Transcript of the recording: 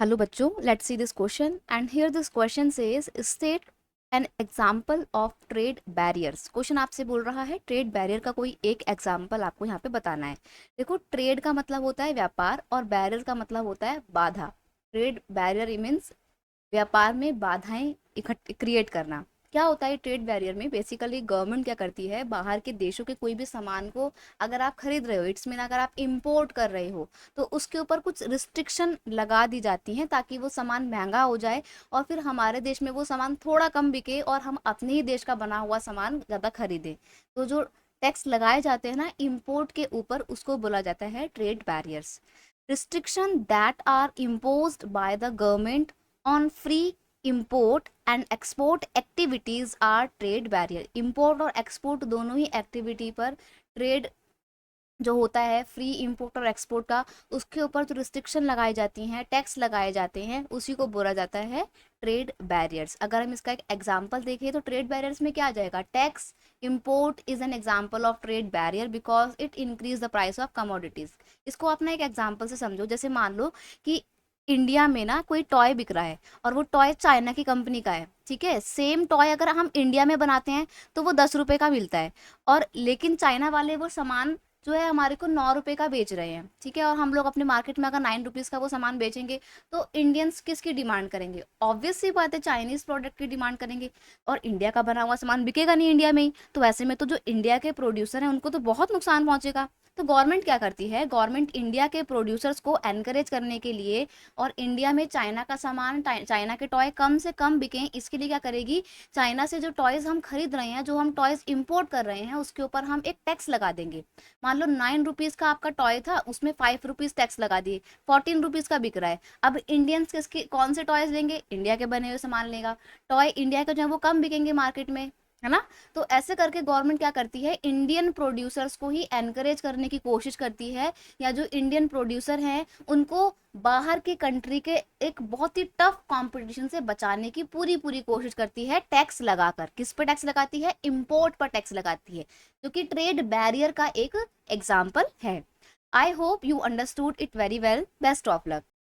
Hello बच्चों, let's see this question and here this question says state an example of trade barriers। Question आपसे बोल रहा है trade barrier का कोई एक एग्जाम्पल आपको यहाँ पे बताना है। देखो, ट्रेड का मतलब होता है व्यापार और बैरियर का मतलब होता है बाधा। ट्रेड बैरियर मीन्स व्यापार में बाधाएं इकट्ठ क्रिएट करना। क्या होता है ट्रेड बैरियर में? बेसिकली गवर्नमेंट क्या करती है, बाहर के देशों के कोई भी सामान को अगर आप खरीद रहे हो, इट्स मीन अगर आप इंपोर्ट कर रहे हो, तो उसके ऊपर कुछ रिस्ट्रिक्शन लगा दी जाती हैं ताकि वो सामान महंगा हो जाए और फिर हमारे देश में वो सामान थोड़ा कम बिके और हम अपने ही देश का बना हुआ सामान ज़्यादा खरीदें। तो जो टैक्स लगाए जाते हैं ना इंपोर्ट के ऊपर, उसको बोला जाता है trade barriers. Restriction that are imposed by the government on free import and export activities are trade barrier. Import और एक्सपोर्ट दोनों ही एक्टिविटी पर ट्रेड जो होता है, फ्री इंपोर्ट और एक्सपोर्ट का, उसके ऊपर जो रिस्ट्रिक्शन लगाई जाती हैं, टैक्स लगाए जाते हैं, उसी को बोला जाता है ट्रेड बैरियर्स। अगर हम इसका एक एग्जांपल देखें तो ट्रेड बैरियर्स में क्या आ जाएगा? Tax import is an example of trade barrier because it increase the price of commodities. इसको अपना एक एग्जांपल से समझो। जैसे मान लो कि इंडिया में ना कोई टॉय बिक रहा है और वो टॉय चाइना की कंपनी का है, ठीक है। सेम टॉय अगर हम इंडिया में बनाते हैं तो वो 10 रुपए का मिलता है, और लेकिन चाइना वाले वो सामान जो है हमारे को 9 रुपए का बेच रहे हैं, ठीक है। और हम लोग अपने मार्केट में अगर 9 रुपीज़ का वो सामान बेचेंगे तो इंडियंस किसकी डिमांड करेंगे? ऑब्वियस सी बात है, चाइनीज प्रोडक्ट की डिमांड करेंगे। और इंडिया का बना हुआ सामान बिकेगा नहीं इंडिया में ही, तो ऐसे में तो जो इंडिया के प्रोड्यूसर हैं उनको तो बहुत नुकसान पहुंचेगा। तो गवर्नमेंट क्या करती है? गवर्नमेंट इंडिया के प्रोड्यूसर्स को एनकरेज करने के लिए और इंडिया में चाइना का सामान, चाइना के टॉय कम से कम बिकें, इसके लिए क्या करेगी? चाइना से जो टॉयज हम खरीद रहे हैं, जो हम टॉयज इंपोर्ट कर रहे हैं, उसके ऊपर हम एक टैक्स लगा देंगे। मान लो 9 रुपीज का आपका टॉय था, उसमें 5 रुपीज टैक्स लगा दिए, 14 रुपीज का बिक रहा है। अब इंडियंस किसके कौन से टॉयज लेंगे? इंडिया के बने हुए सामान लेगा। टॉय इंडिया के जो है वो कम बिकेंगे मार्केट में, है ना। तो ऐसे करके गवर्नमेंट क्या करती है? इंडियन प्रोड्यूसर्स को ही एनकरेज करने की कोशिश करती है, या जो इंडियन प्रोड्यूसर हैं उनको बाहर की कंट्री के एक बहुत ही टफ कंपटीशन से बचाने की पूरी पूरी कोशिश करती है, टैक्स लगाकर। किस पे टैक्स लगाती है? इंपोर्ट पर टैक्स लगाती है, जो कि ट्रेड बैरियर का एक एग्जाम्पल है। I hope you understood it very well. Best of luck.